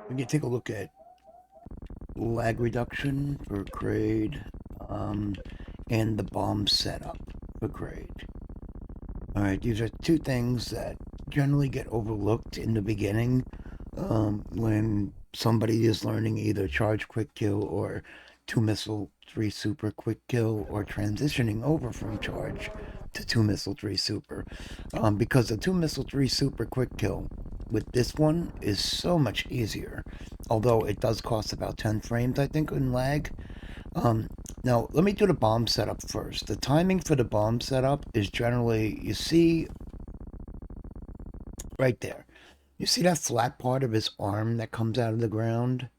We can take a look at lag reduction for Kraid, and the bomb setup for Kraid. Alright, these are two things that generally get overlooked in the beginning when somebody is learning either charge quick kill or two missile three super quick kill or transitioning over from charge to two missile three super. Because the two missile three super quick kill with this one is so much easier, although it does cost about 10 frames, I think, in lag. Um, Now, let me do the bomb setup first. The timing for the bomb setup is generally, you see right there. You see that flat part of his arm that comes out of the ground?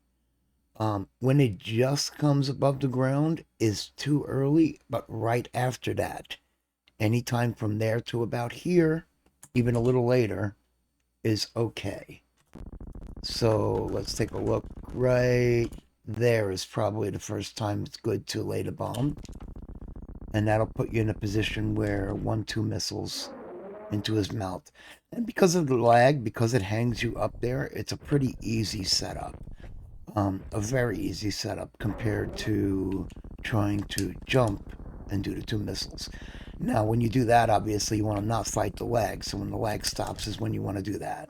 When it just comes above the ground is too early, but right after that, anytime from there to about here, even a little later, is okay. So let's take a look. Right there is probably the first time it's good to lay the bomb. And that'll put you in a position where 1-2 missiles into his mouth. And because of the lag, because it hangs you up there, it's a pretty easy setup. A very easy setup compared to trying to jump and do the two missiles. Now, when you do that, obviously you want to not fight the lag. So when the lag stops is when you want to do that.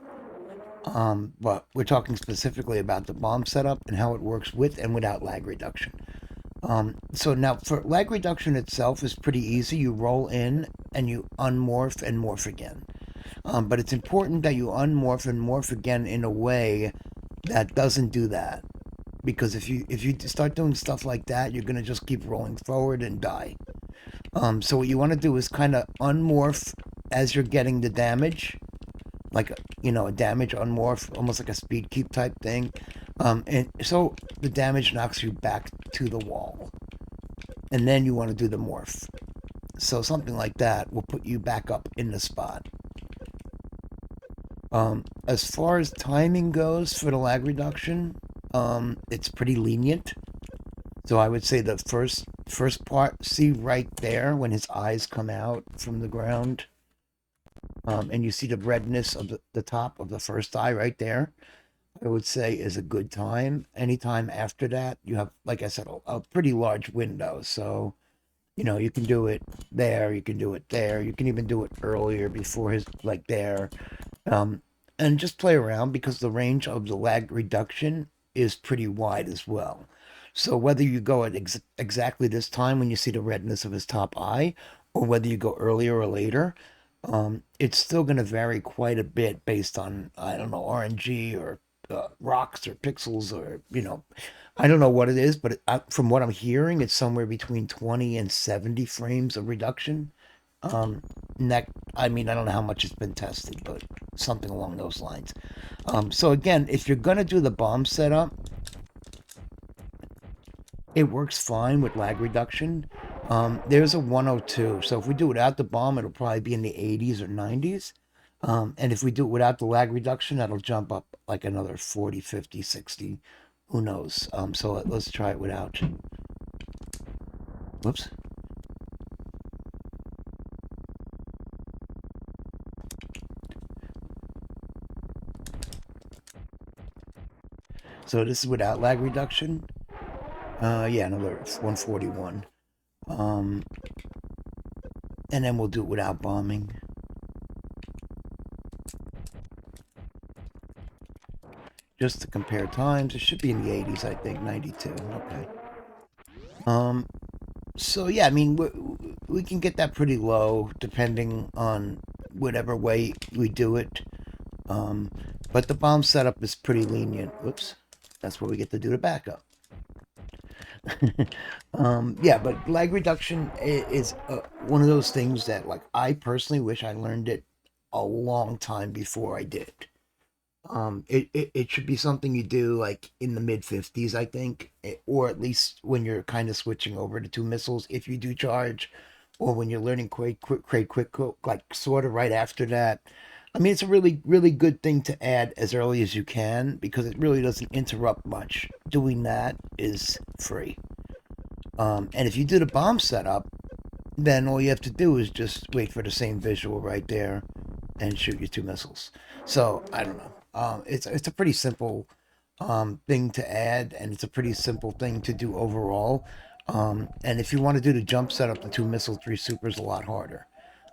But we're talking specifically about the bomb setup and how it works with and without lag reduction. So now for lag reduction itself is pretty easy. You roll in and you unmorph and morph again. But it's important that you unmorph and morph again in a way that doesn't do that. Because if you start doing stuff like that, you're gonna just keep rolling forward and die. So what you want to do is kind of unmorph as you're getting the damage, like a damage unmorph, almost like a speed keep type thing. And so the damage knocks you back to the wall, and then you want to do the morph. So something like that will put you back up in the spot. As far as timing goes for the lag reduction, it's pretty lenient. So I would say the first part, see right there when his eyes come out from the ground, and you see the redness of the top of the first eye right there. I would say is a good time. Anytime after that, you have, like I said, a pretty large window. So you can do it there, you can do it there, you can even do it earlier before his like there. Um, and just play around because the range of the lag reduction is pretty wide as well. So whether you go at exactly this time when you see the redness of his top eye, or whether you go earlier or later, it's still going to vary quite a bit based on, I don't know, RNG or rocks or pixels or I don't know what it is, but from what I'm hearing, it's somewhere between 20 and 70 frames of reduction. Um, and that, I mean, I don't know how much it's been tested, but something along those lines. So again, if you're gonna do the bomb setup, it works fine with lag reduction. There's a 102, so if we do it without the bomb, it'll probably be in the 80s or 90s. And if we do it without the lag reduction, that'll jump up like another 40, 50, 60. Who knows? So let's try it without. Whoops. So this is without lag reduction. Yeah, another 141. Um, and then we'll do it without bombing. Just to compare times, it should be in the 80s, I think, 92. Okay. Um, so yeah, I mean, we can get that pretty low depending on whatever way we do it. Um, but the bomb setup is pretty lenient. Whoops, that's where we get to do the backup. Yeah, but lag reduction is one of those things that, like, I personally wish I learned it a long time before I did. It should be something you do like in the mid 50s, I think, or at least when you're kind of switching over to two missiles, if you do charge, or when you're learning quick, like sort of right after that. I mean, it's a really, really good thing to add as early as you can because it really doesn't interrupt much. Doing that is free. And if you do the bomb setup, then all you have to do is just wait for the same visual right there and shoot your two missiles. So I don't know. It's a pretty simple thing to add, and it's a pretty simple thing to do overall. And if you want to do the jump setup, the two missile, three super is a lot harder.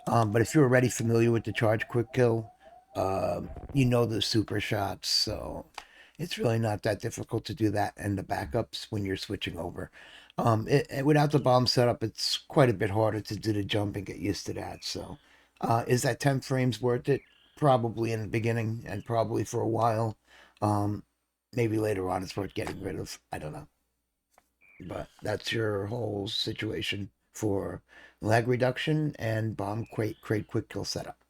But if you're already familiar with the charge quick kill, you know the super shots, so it's really not that difficult to do that and the backups when you're switching over. Without the bomb setup, it's quite a bit harder to do the jump and get used to that. So, is that 10 frames worth it? Probably in the beginning and probably for a while. Um, Maybe later on it's worth getting rid of. I don't know. But that's your whole situation for lag reduction and bomb crate quick kill setup.